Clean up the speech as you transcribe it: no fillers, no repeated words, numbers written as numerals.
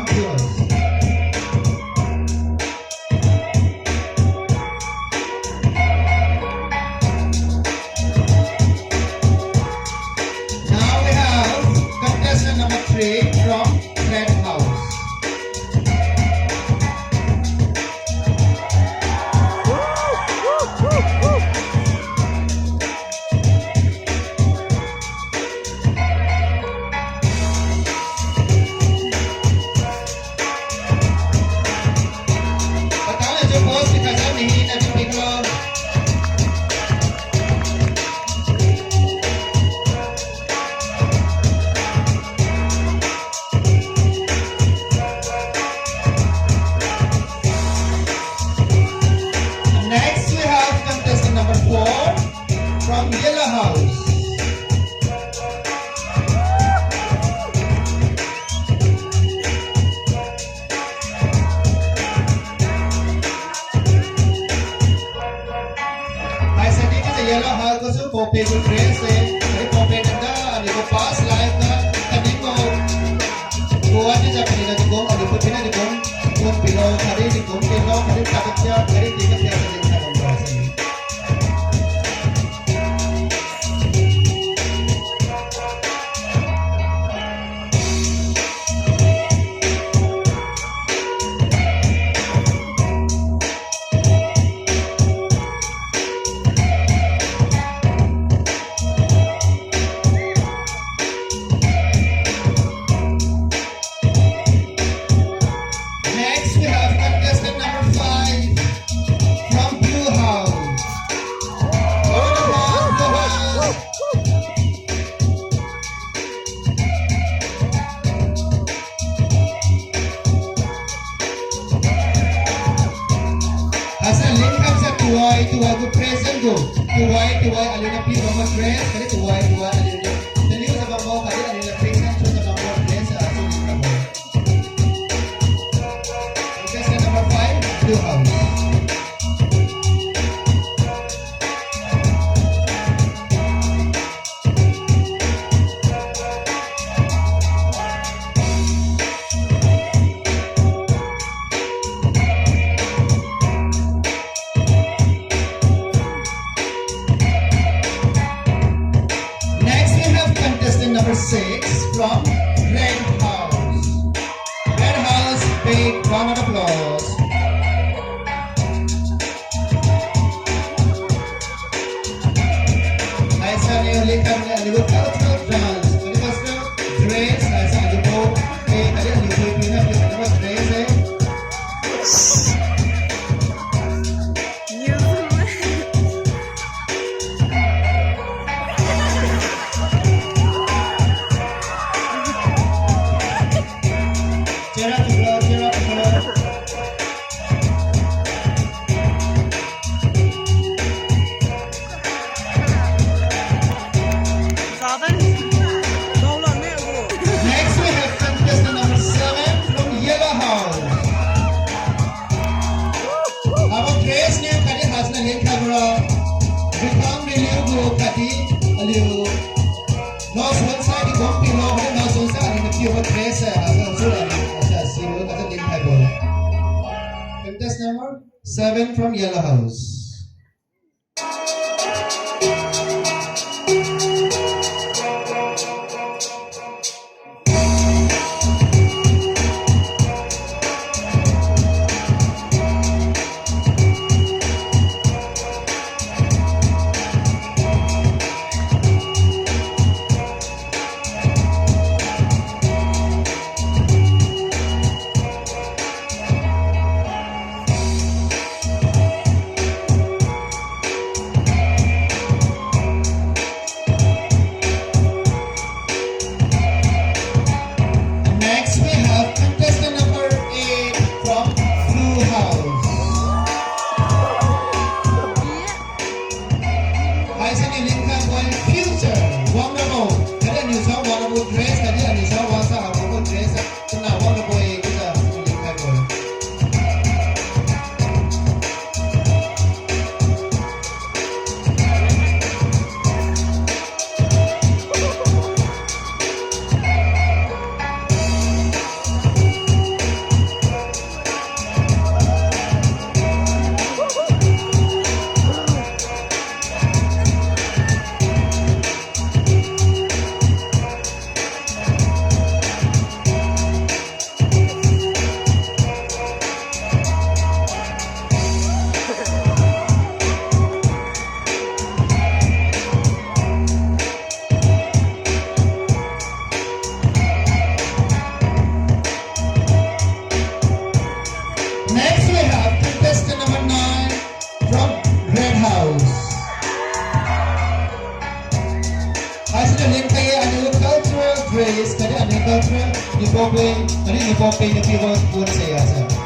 from viewers. Now we have contestant number 3 from Red House. बताओ जो post खजा नहीं नबी पिघलो Next we have contestant number 4 from Yellow House. Hai sandi ke Yellow House ko su kopi ko dress dari kopi nanda ni ko pass live na tadi ko gua ni jab ni na ko adi ko pina ni ko pilo khari ni ko pilo khari takatya khari ni ka kya sa din ka sandi Next we have contestant number 5 from Blue House. Hold the ball, Blue House. Hasan link comes up tuwai go present go. Tuwai alina pi bamba press kali tuwai alina. Dali sa bamba kali alina present so sa bamba press aso link ka mo. Contestant number 5, Blue House. Next we have contestant number 6 from Red House. Red House, big round of applause. Aisa ne likan ne alibu cultural dance. Alibu dress, aisa alibu kali alibu pina alibu dress Cheer up, applause, cheer up, applause. Next we have contestant number 7 from Yellow House. Our dress name kadi hasna lekha bro. Become relieve go kadi aliu. No one side go pilo no one side ni pure dress asa sura asa siro kata lekha bola. Contestant number 7 from Yellow House. pope, tadi ni pope ni pi buat saya.